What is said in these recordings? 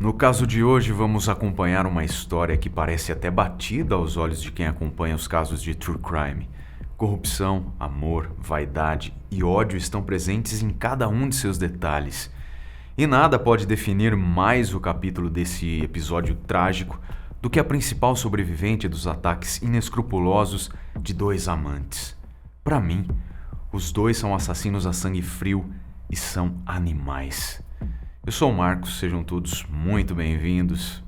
No caso de hoje, vamos acompanhar uma história que parece até batida aos olhos de quem acompanha os casos de true crime. Corrupção, amor, vaidade e ódio estão presentes em cada um de seus detalhes. E nada pode definir mais o capítulo desse episódio trágico do que a principal sobrevivente dos ataques inescrupulosos de dois amantes. Para mim, os dois são assassinos a sangue frio e são animais. Eu sou o Marcos, sejam todos muito bem-vindos.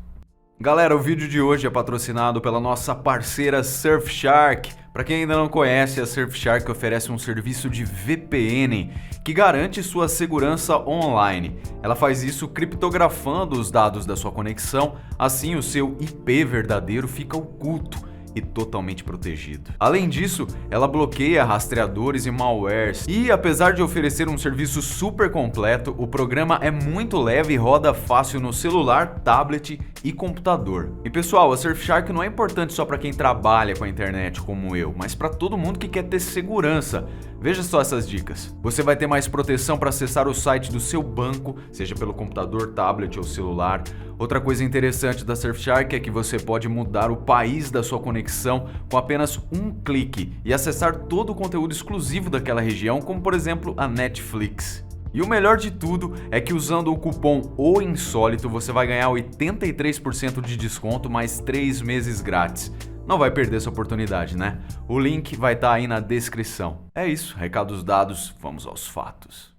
Galera, o vídeo de hoje é patrocinado pela nossa parceira Surfshark. Para quem ainda não conhece, a Surfshark oferece um serviço de VPN que garante sua segurança online. Ela faz isso criptografando os dados da sua conexão, assim o seu IP verdadeiro fica oculto e totalmente protegido. Além disso, ela bloqueia rastreadores e malwares. E apesar de oferecer um serviço super completo, o programa é muito leve e roda fácil no celular, tablet e computador. E pessoal, a Surfshark não é importante só para quem trabalha com a internet como eu, mas para todo mundo que quer ter segurança. Veja só essas dicas. Você vai ter mais proteção para acessar o site do seu banco, seja pelo computador, tablet ou celular. Outra coisa interessante da Surfshark é que você pode mudar o país da sua conexão com apenas um clique e acessar todo o conteúdo exclusivo daquela região, como por exemplo a Netflix. E o melhor de tudo é que usando o cupom OINSÓLITO você vai ganhar 83% de desconto mais 3 meses grátis. Não vai perder essa oportunidade, né? O link vai estar aí na descrição. É isso, recados dados, vamos aos fatos.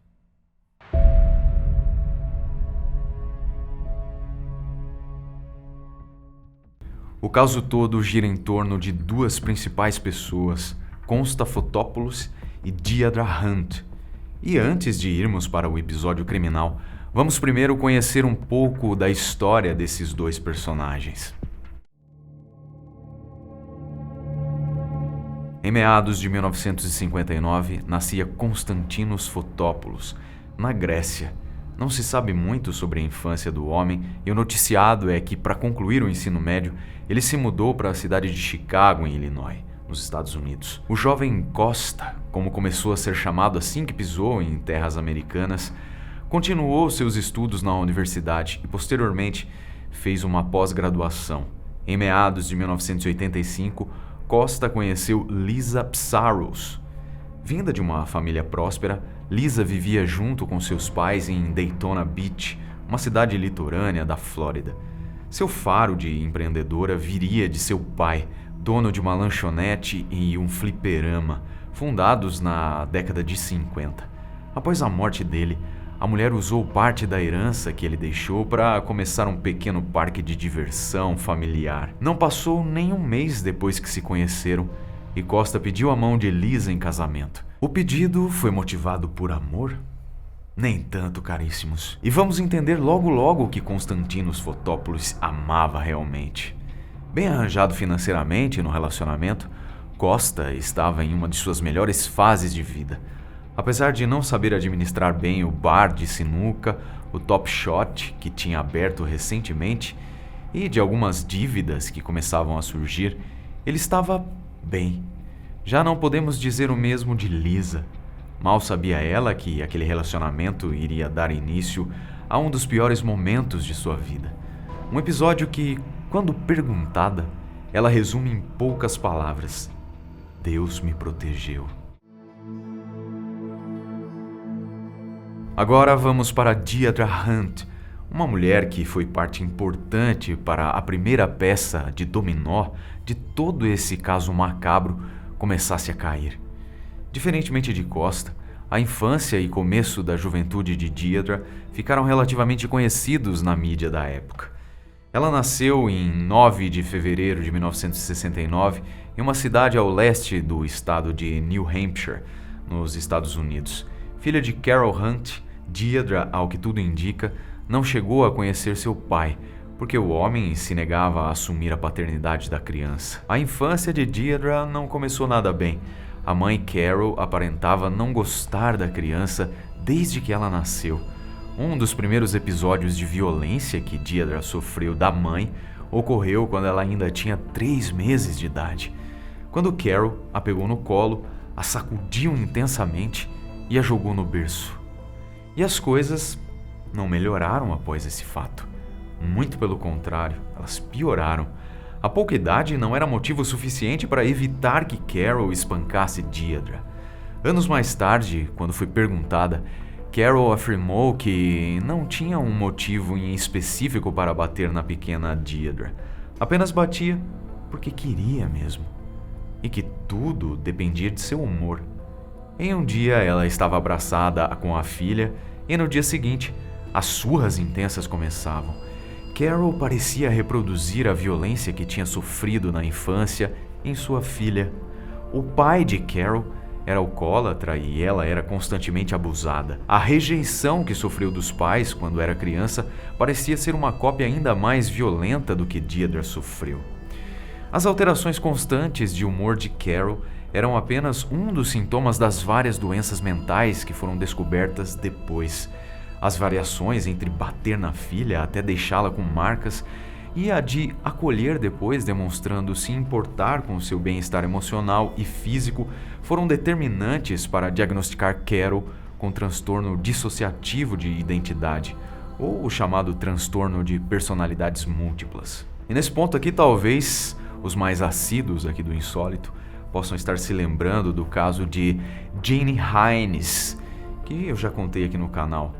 O caso todo gira em torno de duas principais pessoas, Consta Fotopoulos e Deirdre Hunt. E antes de irmos para o episódio criminal, vamos primeiro conhecer um pouco da história desses dois personagens. Em meados de 1959, nascia Konstantinos Fotopoulos, na Grécia. Não se sabe muito sobre a infância do homem e o noticiado é que, para concluir o ensino médio, ele se mudou para a cidade de Chicago, em Illinois, nos Estados Unidos. O jovem Costa, como começou a ser chamado assim que pisou em terras americanas, continuou seus estudos na universidade e, posteriormente, fez uma pós-graduação. Em meados de 1985, Costa conheceu Lisa Psaros. Vinda de uma família próspera, Lisa vivia junto com seus pais em Daytona Beach, uma cidade litorânea da Flórida. Seu faro de empreendedora viria de seu pai, dono de uma lanchonete e um fliperama, fundados na década de 50. Após a morte dele, a mulher usou parte da herança que ele deixou para começar um pequeno parque de diversão familiar. Não passou nem um mês depois que se conheceram e Costa pediu a mão de Lisa em casamento. O pedido foi motivado por amor? Nem tanto, caríssimos. E vamos entender logo o que Konstantinos Fotopoulos amava realmente. Bem arranjado financeiramente no relacionamento, Costa estava em uma de suas melhores fases de vida. Apesar de não saber administrar bem o bar de sinuca, o Top Shot que tinha aberto recentemente e de algumas dívidas que começavam a surgir, ele estava bem. Já não podemos dizer o mesmo de Lisa. Mal sabia ela que aquele relacionamento iria dar início a um dos piores momentos de sua vida. Um episódio que, quando perguntada, ela resume em poucas palavras: Deus me protegeu. Agora vamos para Deirdre Hunt, uma mulher que foi parte importante para a primeira peça de dominó de todo esse caso macabro começasse a cair. Diferentemente de Costa, a infância e começo da juventude de Deirdre ficaram relativamente conhecidos na mídia da época. Ela nasceu em 9 de fevereiro de 1969 em uma cidade ao leste do estado de New Hampshire, nos Estados Unidos. Filha de Carol Hunt, Deirdre, ao que tudo indica, não chegou a conhecer seu pai, porque o homem se negava a assumir a paternidade da criança. A infância de Deirdre não começou nada bem. A mãe Carol aparentava não gostar da criança desde que ela nasceu. Um dos primeiros episódios de violência que Deirdre sofreu da mãe ocorreu quando ela ainda tinha 3 meses de idade, quando Carol a pegou no colo, a sacudiu intensamente e a jogou no berço. E as coisas não melhoraram após esse fato. Muito pelo contrário, elas pioraram. A pouca idade não era motivo suficiente para evitar que Carol espancasse Deirdre. Anos mais tarde, quando foi perguntada, Carol afirmou que não tinha um motivo em específico para bater na pequena Deirdre. Apenas batia porque queria mesmo. E que tudo dependia de seu humor. Em um dia ela estava abraçada com a filha e no dia seguinte as surras intensas começavam. Carol parecia reproduzir a violência que tinha sofrido na infância em sua filha. O pai de Carol era alcoólatra e ela era constantemente abusada. A rejeição que sofreu dos pais quando era criança parecia ser uma cópia ainda mais violenta do que Deirdre sofreu. As alterações constantes de humor de Carol eram apenas um dos sintomas das várias doenças mentais que foram descobertas depois. As variações entre bater na filha até deixá-la com marcas e a de acolher depois, demonstrando se importar com seu bem-estar emocional e físico, foram determinantes para diagnosticar Carol com transtorno dissociativo de identidade, ou o chamado transtorno de personalidades múltiplas. E nesse ponto aqui, talvez os mais assíduos aqui do Insólito possam estar se lembrando do caso de Jane Hines, que eu já contei aqui no canal.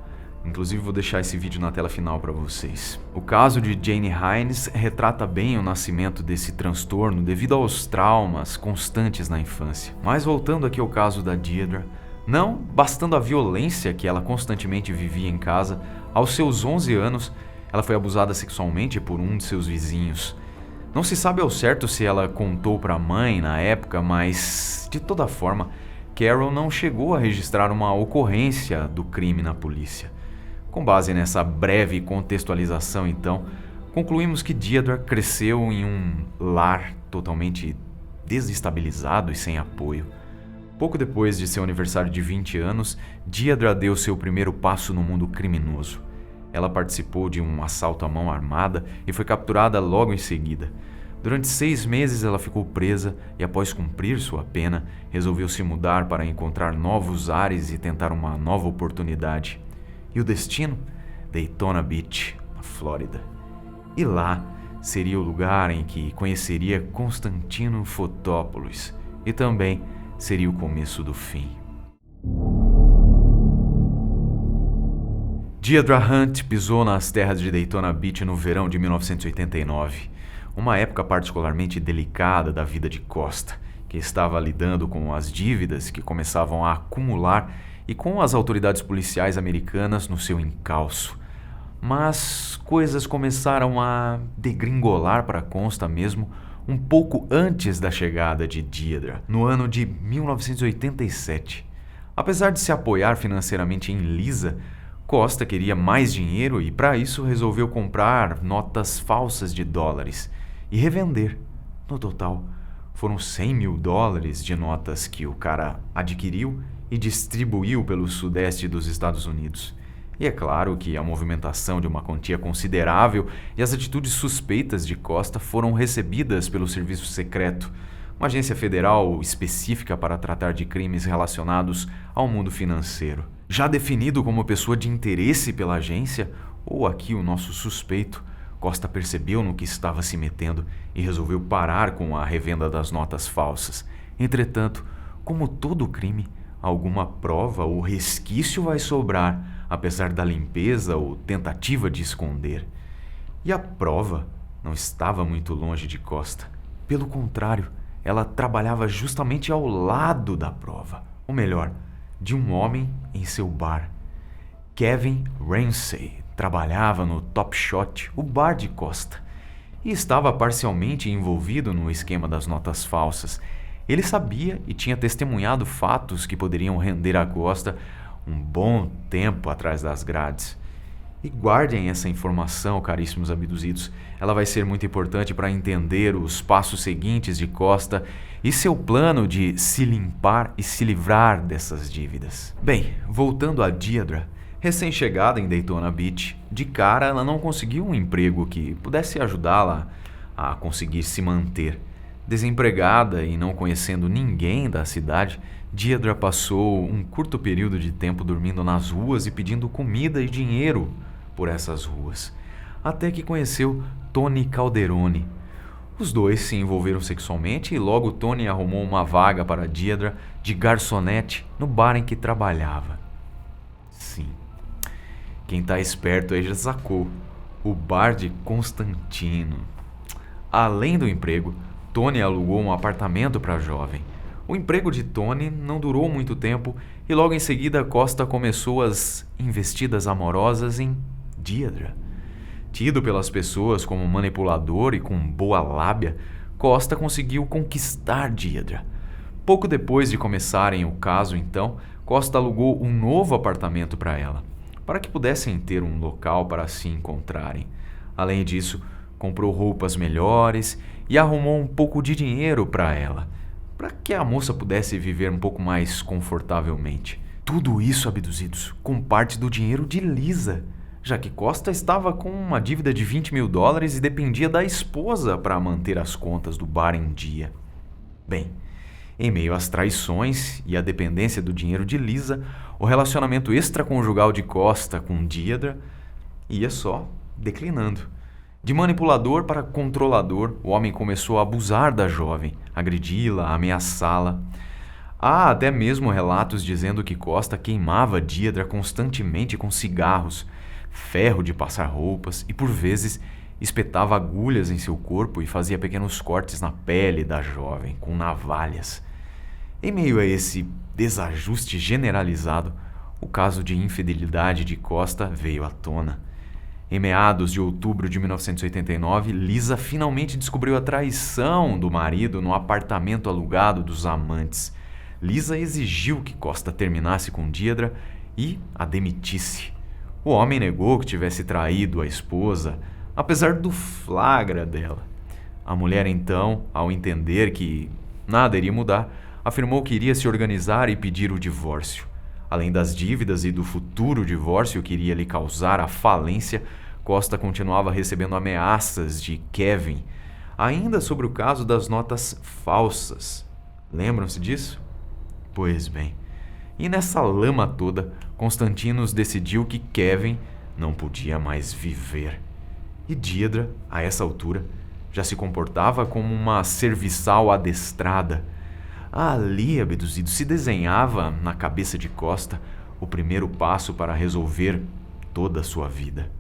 Inclusive vou deixar esse vídeo na tela final para vocês. O caso de Jane Hines retrata bem o nascimento desse transtorno devido aos traumas constantes na infância. Mas voltando aqui ao caso da Deirdre, não bastando a violência que ela constantemente vivia em casa, aos seus 11 anos ela foi abusada sexualmente por um de seus vizinhos. Não se sabe ao certo se ela contou para a mãe na época, mas de toda forma, Carol não chegou a registrar uma ocorrência do crime na polícia. Com base nessa breve contextualização, então, concluímos que Deirdre cresceu em um lar totalmente desestabilizado e sem apoio. Pouco depois de seu aniversário de 20 anos, Deirdre deu seu primeiro passo no mundo criminoso. Ela participou de um assalto à mão armada e foi capturada logo em seguida. Durante 6 meses ela ficou presa e, após cumprir sua pena, resolveu se mudar para encontrar novos ares e tentar uma nova oportunidade. E o destino? Daytona Beach, na Flórida. E lá seria o lugar em que conheceria Constantino Fotopoulos e também seria o começo do fim. Deirdre Hunt pisou nas terras de Daytona Beach no verão de 1989, uma época particularmente delicada da vida de Costa, que estava lidando com as dívidas que começavam a acumular e com as autoridades policiais americanas no seu encalço. Mas coisas começaram a degringolar para Costa mesmo um pouco antes da chegada de Deirdre, no ano de 1987. Apesar de se apoiar financeiramente em Lisa, Costa queria mais dinheiro e, para isso, resolveu comprar notas falsas de dólares e revender. No total, foram $100 mil de notas que o cara adquiriu e distribuiu pelo sudeste dos Estados Unidos. E é claro que a movimentação de uma quantia considerável e as atitudes suspeitas de Costa foram recebidas pelo Serviço Secreto, uma agência federal específica para tratar de crimes relacionados ao mundo financeiro. Já definido como pessoa de interesse pela agência, ou aqui o nosso suspeito, Costa percebeu no que estava se metendo e resolveu parar com a revenda das notas falsas. Entretanto, como todo crime, alguma prova ou resquício vai sobrar, apesar da limpeza ou tentativa de esconder. E a prova não estava muito longe de Costa. Pelo contrário, ela trabalhava justamente ao lado da prova. Ou melhor, de um homem em seu bar. Kevin Ramsey trabalhava no Top Shot, o bar de Costa, e estava parcialmente envolvido no esquema das notas falsas. Ele sabia e tinha testemunhado fatos que poderiam render a Costa um bom tempo atrás das grades. E guardem essa informação, caríssimos abduzidos. Ela vai ser muito importante para entender os passos seguintes de Costa e seu plano de se limpar e se livrar dessas dívidas. Bem, voltando a Deirdre, recém-chegada em Daytona Beach, de cara ela não conseguiu um emprego que pudesse ajudá-la a conseguir se manter. Desempregada e não conhecendo ninguém da cidade, Deirdre passou um curto período de tempo dormindo nas ruas e pedindo comida e dinheiro por essas ruas. até que conheceu Tony Calderone. Os dois se envolveram sexualmente e logo Tony arrumou uma vaga para Deirdre de garçonete no bar em que trabalhava. Sim, quem tá esperto aí já sacou. O bar de Constantino. Além do emprego, Tony alugou um apartamento para a jovem. O emprego de Tony não durou muito tempo e logo em seguida Costa começou as investidas amorosas em Deirdre. Tido pelas pessoas como manipulador e com boa lábia, Costa conseguiu conquistar Deirdre. Pouco depois de começarem o caso, então, Costa alugou um novo apartamento para ela, para que pudessem ter um local para se encontrarem. Além disso, comprou roupas melhores e arrumou um pouco de dinheiro para ela, para que a moça pudesse viver um pouco mais confortavelmente. Tudo isso, abduzidos, com parte do dinheiro de Lisa, já que Costa estava com uma dívida de $20 mil e dependia da esposa para manter as contas do bar em dia. Bem, em meio às traições e à dependência do dinheiro de Lisa, o relacionamento extraconjugal de Costa com Deirdre ia só declinando. De manipulador para controlador, o homem começou a abusar da jovem, agredi-la, ameaçá-la. Há até mesmo relatos dizendo que Costa queimava Deirdre constantemente com cigarros, ferro de passar roupas e, por vezes, espetava agulhas em seu corpo e fazia pequenos cortes na pele da jovem, com navalhas. Em meio a esse desajuste generalizado, o caso de infidelidade de Costa veio à tona. Em meados de outubro de 1989, Lisa finalmente descobriu a traição do marido no apartamento alugado dos amantes. Lisa exigiu que Costa terminasse com Deirdre e a demitisse. O homem negou que tivesse traído a esposa, apesar do flagra dela. A mulher, então, ao entender que nada iria mudar, afirmou que iria se organizar e pedir o divórcio. Além das dívidas e do futuro divórcio que iria lhe causar a falência, Costa continuava recebendo ameaças de Kevin, ainda sobre o caso das notas falsas. Lembram-se disso? Pois bem, e nessa lama toda, Constantinos decidiu que Kevin não podia mais viver. E Deirdre, a essa altura, já se comportava como uma serviçal adestrada. Ali, abduzido, se desenhava na cabeça de Costa o primeiro passo para resolver toda a sua vida.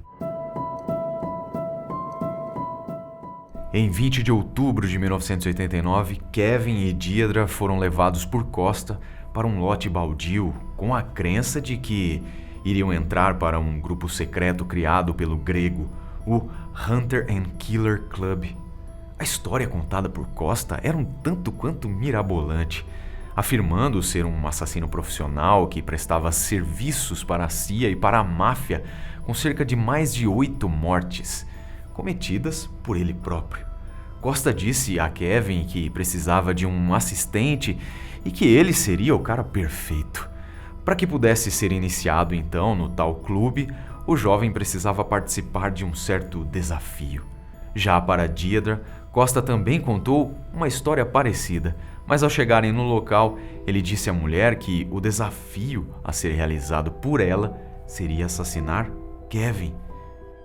Em 20 de outubro de 1989, Kevin e Deirdre foram levados por Costa para um lote baldio com a crença de que iriam entrar para um grupo secreto criado pelo grego, o Hunter and Killer Club. A história contada por Costa era um tanto quanto mirabolante, afirmando ser um assassino profissional que prestava serviços para a CIA e para a máfia, com cerca de mais de 8 mortes, cometidas por ele próprio. Costa disse a Kevin que precisava de um assistente e que ele seria o cara perfeito. Para que pudesse ser iniciado então no tal clube, o jovem precisava participar de um certo desafio. Já para Deirdre, Costa também contou uma história parecida, mas ao chegarem no local, ele disse à mulher que o desafio a ser realizado por ela seria assassinar Kevin.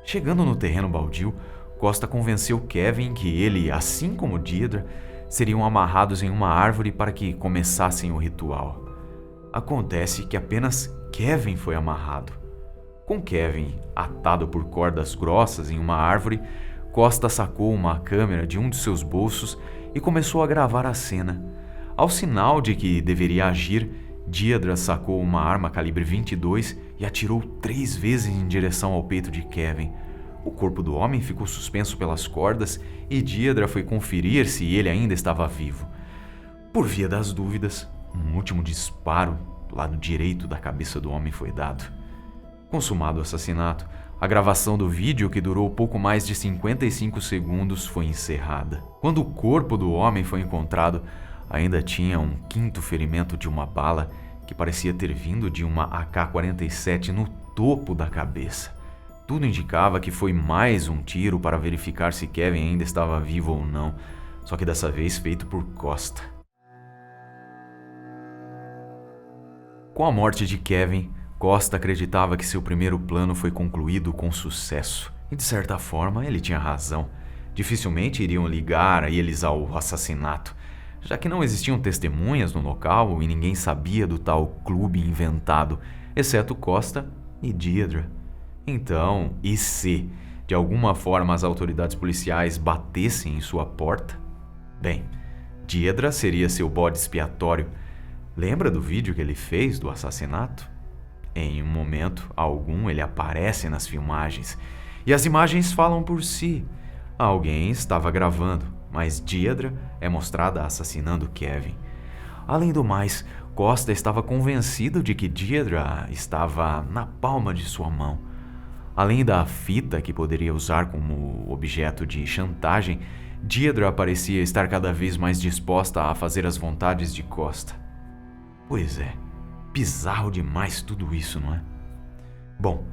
Chegando no terreno baldio, Costa convenceu Kevin que ele, assim como Deirdre, seriam amarrados em uma árvore para que começassem o ritual. Acontece que apenas Kevin foi amarrado. Com Kevin atado por cordas grossas em uma árvore, Costa sacou uma câmera de um de seus bolsos e começou a gravar a cena. Ao sinal de que deveria agir, Deirdre sacou uma arma calibre 22 e atirou 3 vezes em direção ao peito de Kevin. O corpo do homem ficou suspenso pelas cordas e Deirdre foi conferir se ele ainda estava vivo. Por via das dúvidas, um último disparo do lado direito da cabeça do homem foi dado. Consumado o assassinato, a gravação do vídeo, que durou pouco mais de 55 segundos, foi encerrada. Quando o corpo do homem foi encontrado, ainda tinha um 5º ferimento de uma bala que parecia ter vindo de uma AK-47 no topo da cabeça. Tudo indicava que foi mais um tiro para verificar se Kevin ainda estava vivo ou não, só que dessa vez feito por Costa. Com a morte de Kevin, Costa acreditava que seu primeiro plano foi concluído com sucesso E de certa forma ele tinha razão. Dificilmente iriam ligar a eles ao assassinato, já que não existiam testemunhas no local e ninguém sabia do tal clube inventado, exceto Costa e Deirdre. Então, e se, de alguma forma, as autoridades policiais batessem em sua porta? Bem, Deirdre seria seu bode expiatório. Lembra do vídeo que ele fez do assassinato? Em um momento algum ele aparece nas filmagens, e as imagens falam por si. Alguém estava gravando, mas Deirdre é mostrada assassinando Kevin. Além do mais, Costa estava convencido de que Deirdre estava na palma de sua mão. Além da fita que poderia usar como objeto de chantagem, Deirdre parecia estar cada vez mais disposta a fazer as vontades de Costa. Pois é, bizarro demais tudo isso, não é? Bom,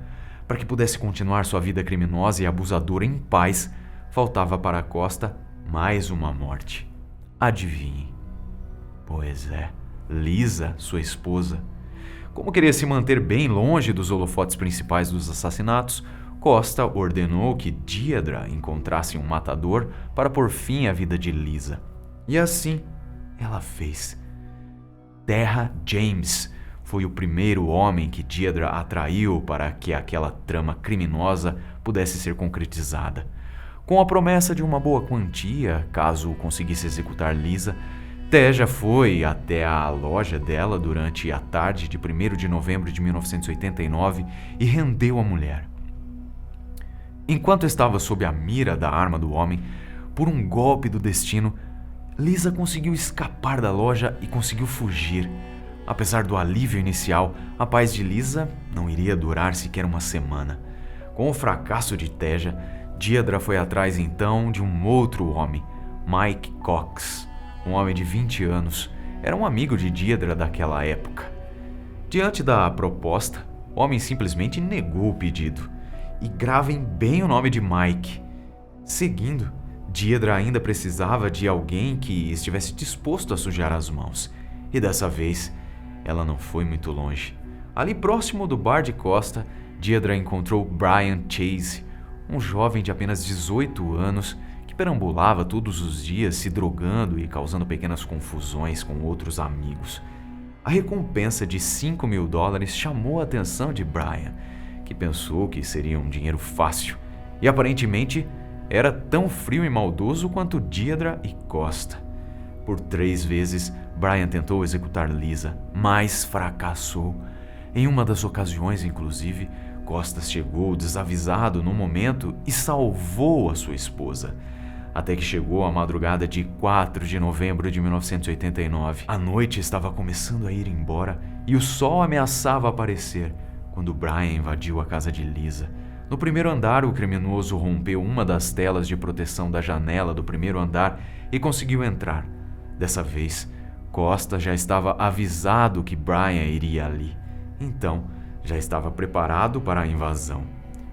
para que pudesse continuar sua vida criminosa e abusadora em paz, faltava para Costa mais uma morte. Adivinhe. Pois é, Lisa, sua esposa. Como queria se manter bem longe dos holofotes principais dos assassinatos, Costa ordenou que Deirdre encontrasse um matador para pôr fim à vida de Lisa. E assim ela fez. Terra James foi o primeiro homem que Deirdre atraiu para que aquela trama criminosa pudesse ser concretizada. Com a promessa de uma boa quantia, caso conseguisse executar Lisa, Teja foi até a loja dela durante a tarde de 1º de novembro de 1989 e rendeu a mulher. Enquanto estava sob a mira da arma do homem, por um golpe do destino, Lisa conseguiu escapar da loja e conseguiu fugir. Apesar do alívio inicial, a paz de Lisa não iria durar sequer uma semana. Com o fracasso de Teja, Deirdre foi atrás então de um outro homem, Mike Cox. Um homem de 20 anos, era um amigo de Deirdre daquela época. Diante da proposta, o homem simplesmente negou o pedido. E gravem bem o nome de Mike. Seguindo, Deirdre ainda precisava de alguém que estivesse disposto a sujar as mãos. E dessa vez, ela não foi muito longe. Ali próximo do bar de Costa, Deirdre encontrou Brian Chase, um jovem de apenas 18 anos que perambulava todos os dias se drogando e causando pequenas confusões com outros amigos. A recompensa de $5.000 chamou a atenção de Brian, que pensou que seria um dinheiro fácil, e aparentemente era tão frio e maldoso quanto Deirdre e Costa. Por 3 vezes, Brian tentou executar Lisa, mas fracassou. Em uma das ocasiões, inclusive, Costa chegou desavisado no momento e salvou a sua esposa. Até que chegou a madrugada de 4 de novembro de 1989. A noite estava começando a ir embora e o sol ameaçava aparecer, quando Brian invadiu a casa de Lisa. No primeiro andar, o criminoso rompeu uma das telas de proteção da janela do primeiro andar e conseguiu entrar. Dessa vez, Costa já estava avisado que Brian iria ali. Então, já estava preparado para a invasão.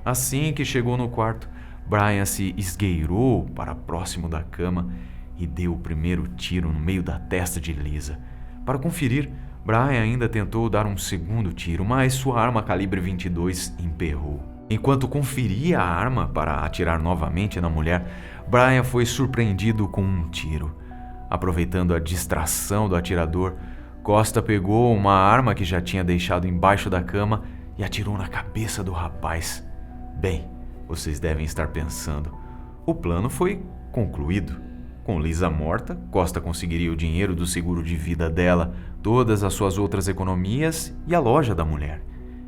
Assim que chegou no quarto, Brian se esgueirou para próximo da cama e deu o primeiro tiro no meio da testa de Lisa. Para conferir, Brian ainda tentou dar um segundo tiro, mas sua arma calibre 22 emperrou. Enquanto conferia a arma para atirar novamente na mulher, Brian foi surpreendido com um tiro. Aproveitando a distração do atirador, Costa pegou uma arma que já tinha deixado embaixo da cama e atirou na cabeça do rapaz. Bem, vocês devem estar pensando, o plano foi concluído. Com Lisa morta, Costa conseguiria o dinheiro do seguro de vida dela, todas as suas outras economias e a loja da mulher.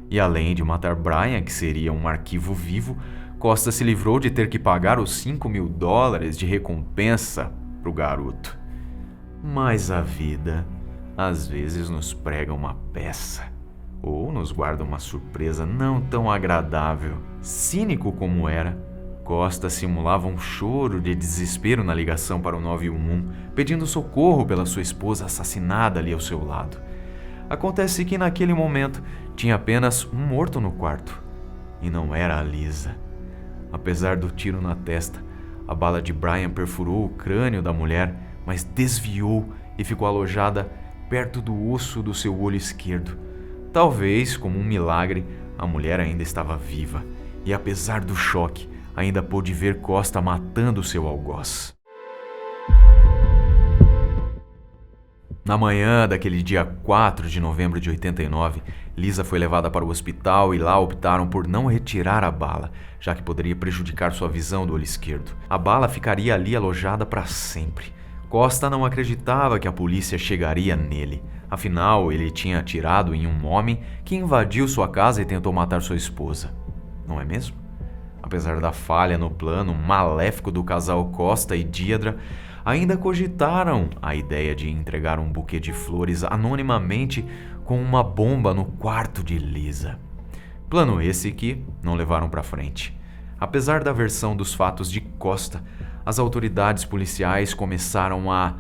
E além de matar Brian, que seria um arquivo vivo, Costa se livrou de ter que pagar os $5.000 de recompensa para o garoto. Mas a vida, às vezes, nos prega uma peça, ou nos guarda uma surpresa não tão agradável. Cínico como era, Costa simulava um choro de desespero na ligação para o 911, pedindo socorro pela sua esposa assassinada ali ao seu lado. Acontece que naquele momento tinha apenas um morto no quarto, e não era a Lisa. Apesar do tiro na testa, a bala de Brian perfurou o crânio da mulher, mas desviou e ficou alojada perto do osso do seu olho esquerdo. Talvez, como um milagre, a mulher ainda estava viva, e apesar do choque, ainda pôde ver Costa matando seu algoz. Na manhã daquele dia 4 de novembro de 89, Lisa foi levada para o hospital e lá optaram por não retirar a bala, já que poderia prejudicar sua visão do olho esquerdo. A bala ficaria ali alojada para sempre. Costa não acreditava que a polícia chegaria nele. Afinal, ele tinha atirado em um homem que invadiu sua casa e tentou matar sua esposa. Não é mesmo? Apesar da falha no plano maléfico do casal Costa e Deirdre, ainda cogitaram a ideia de entregar um buquê de flores anonimamente com uma bomba no quarto de Lisa. Plano esse que não levaram para frente. Apesar da versão dos fatos de Costa, as autoridades policiais começaram a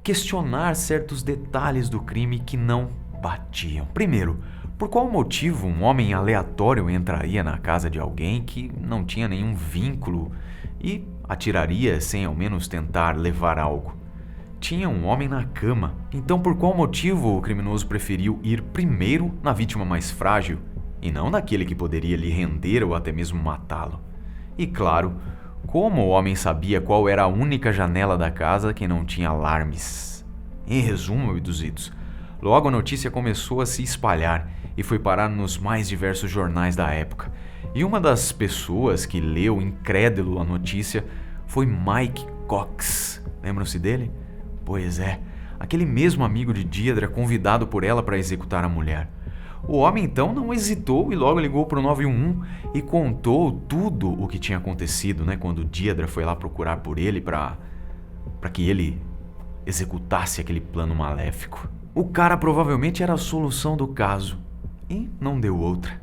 questionar certos detalhes do crime que não batiam. Primeiro, por qual motivo um homem aleatório entraria na casa de alguém que não tinha nenhum vínculo e atiraria sem ao menos tentar levar algo? Tinha um homem na cama, então por qual motivo o criminoso preferiu ir primeiro na vítima mais frágil e não naquele que poderia lhe render ou até mesmo matá-lo? E claro, como o homem sabia qual era a única janela da casa que não tinha alarmes? Em resumo, abduzidos, logo a notícia começou a se espalhar e foi parar nos mais diversos jornais da época. E uma das pessoas que leu incrédulo a notícia foi Mike Cox. Lembram-se dele? Pois é, aquele mesmo amigo de Deirdre convidado por ela para executar a mulher. O homem então não hesitou e logo ligou para o 911 e contou tudo o que tinha acontecido, quando Deirdre foi lá procurar por ele para que ele executasse aquele plano maléfico. O cara provavelmente era a solução do caso e não deu outra.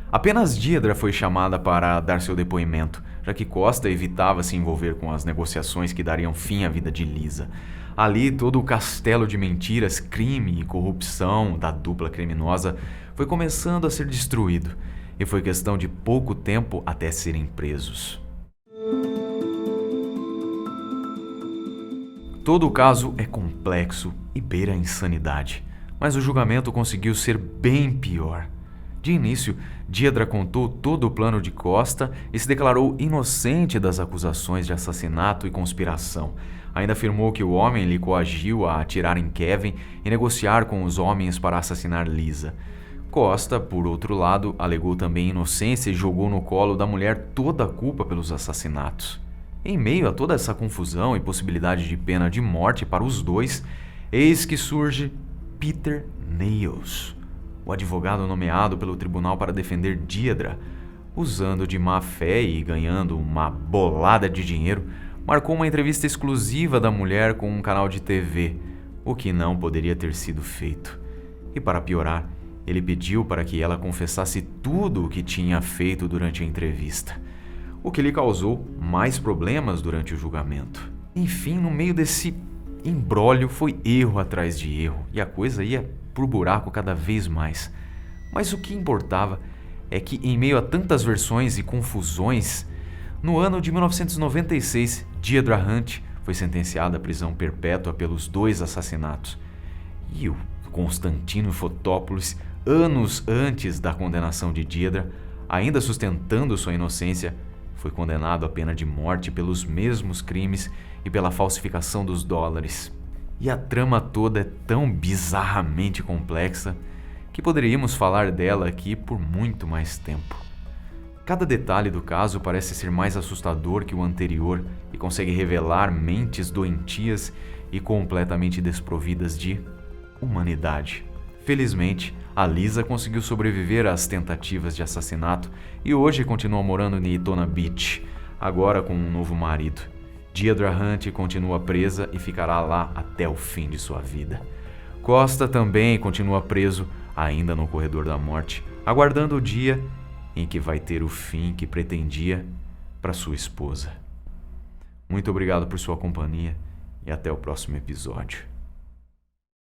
Apenas Deirdre foi chamada para dar seu depoimento, já que Costa evitava se envolver com as negociações que dariam fim à vida de Lisa. Ali, todo o castelo de mentiras, crime e corrupção da dupla criminosa foi começando a ser destruído, e foi questão de pouco tempo até serem presos. Todo o caso é complexo e beira a insanidade, mas o julgamento conseguiu ser bem pior. De início, Deirdre contou todo o plano de Costa e se declarou inocente das acusações de assassinato e conspiração. Ainda afirmou que o homem lhe coagiu a atirar em Kevin e negociar com os homens para assassinar Lisa. Costa, por outro lado, alegou também inocência e jogou no colo da mulher toda a culpa pelos assassinatos. Em meio a toda essa confusão e possibilidade de pena de morte para os dois, eis que surge Peter Nails, o advogado nomeado pelo tribunal para defender Deirdre. Usando de má fé e ganhando uma bolada de dinheiro, marcou uma entrevista exclusiva da mulher com um canal de TV, o que não poderia ter sido feito. E para piorar, ele pediu para que ela confessasse tudo o que tinha feito durante a entrevista, o que lhe causou mais problemas durante o julgamento. Enfim, no meio desse imbróglio foi erro atrás de erro, e a coisa ia por buraco cada vez mais. Mas o que importava é que, em meio a tantas versões e confusões, no ano de 1996, Deirdre Hunt foi sentenciada à prisão perpétua pelos 2 assassinatos. E o Constantino Fotopoulos, anos antes da condenação de Deirdre, ainda sustentando sua inocência, foi condenado à pena de morte pelos mesmos crimes e pela falsificação dos dólares. E a trama toda é tão bizarramente complexa que poderíamos falar dela aqui por muito mais tempo. Cada detalhe do caso parece ser mais assustador que o anterior e consegue revelar mentes doentias e completamente desprovidas de humanidade. Felizmente, a Lisa conseguiu sobreviver às tentativas de assassinato e hoje continua morando em Daytona Beach, agora com um novo marido. Deirdre Hunt continua presa e ficará lá até o fim de sua vida. Costa também continua preso, ainda no corredor da morte, aguardando o dia em que vai ter o fim que pretendia para sua esposa. Muito obrigado por sua companhia e até o próximo episódio.